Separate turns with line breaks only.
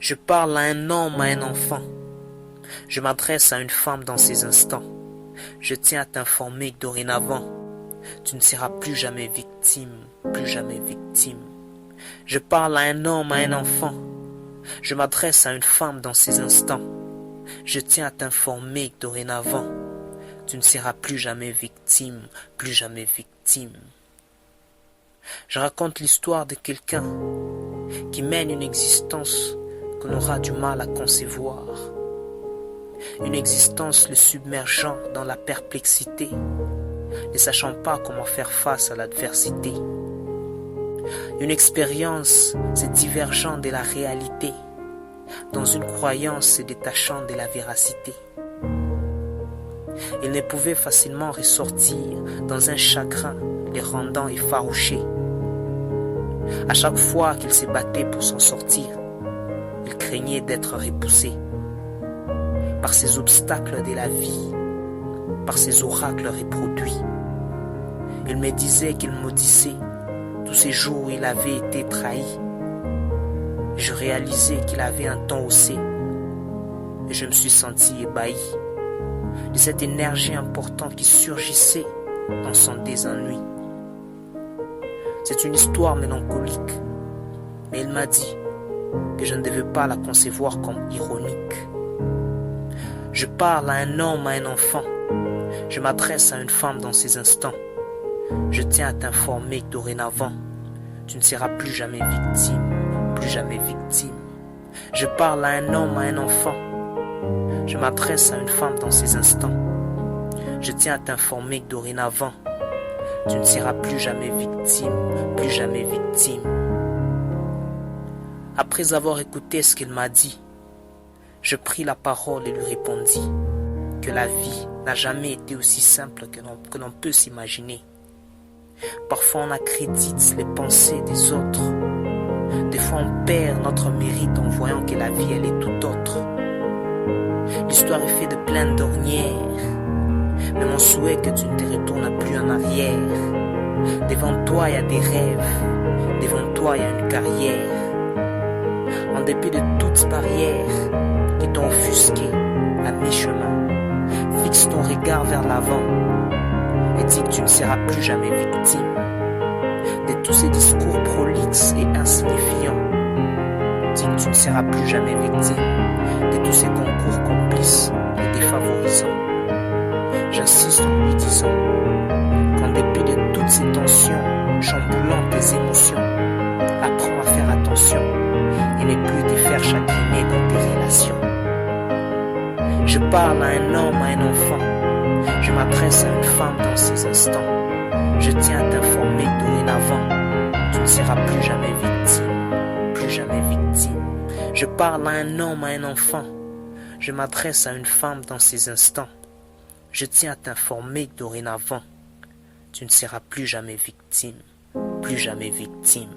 Je parle à un homme, à un enfant. Je m'adresse à une femme dans ces instants. Je tiens à t'informer que dorénavant, tu ne seras plus jamais victime, plus jamais victime. Je parle à un homme, à un enfant. Je m'adresse à une femme dans ces instants. Je tiens à t'informer que dorénavant, tu ne seras plus jamais victime, plus jamais victime. Je raconte l'histoire de quelqu'un qui mène une existence qu'on aura du mal à concevoir. Une existence le submergeant dans la perplexité, ne sachant pas comment faire face à l'adversité. Une expérience se divergeant de la réalité, dans une croyance se détachant de la véracité. Il ne pouvait facilement ressortir dans un chagrin les rendant effarouchés. À chaque fois qu'il se battait pour s'en sortir, il craignait d'être repoussé par ces obstacles de la vie, par ces oracles reproduits. Il me disait qu'il maudissait tous ces jours où il avait été trahi. Je réalisais qu'il avait un temps haussé et je me suis senti ébahi de cette énergie importante qui surgissait dans son désennui. C'est une histoire mélancolique, mais il m'a dit que je ne devais pas la concevoir comme ironique. Je parle à un homme, à un enfant. Je m'adresse à une femme dans ces instants. Je tiens à t'informer que dorénavant, tu ne seras plus jamais victime, plus jamais victime. Je parle à un homme, à un enfant. Je m'adresse à une femme dans ces instants. Je tiens à t'informer que dorénavant, tu ne seras plus jamais victime, plus jamais victime. Après avoir écouté ce qu'il m'a dit, je pris la parole et lui répondis que la vie n'a jamais été aussi simple que l'on peut s'imaginer. Parfois on accrédite les pensées des autres. Des fois on perd notre mérite en voyant que la vie elle est tout autre. L'histoire est faite de plein d'ornières, mais mon souhait est que tu ne te retournes plus en arrière. Devant toi il y a des rêves, devant toi il y a une carrière. En dépit de toutes barrières qui t'ont offusqué à mi-chemin, fixe ton regard vers l'avant et dis que tu ne seras plus jamais victime de tous ces discours prolixes et insignifiants. Dis que tu ne seras plus jamais victime de tous ces concours complices et défavorisants. J'insiste en lui disant qu'en dépit de toutes ces tensions chamboulant tes émotions, apprends à faire attention et ne plus te faire chagriner dans tes relations. Je parle à un homme, à un enfant. Je m'adresse à une femme dans ces instants. Je tiens à t'informer que dorénavant, tu ne seras plus jamais victime, plus jamais victime. Je parle à un homme, à un enfant. Je m'adresse à une femme dans ces instants. Je tiens à t'informer que dorénavant, tu ne seras plus jamais victime, plus jamais victime.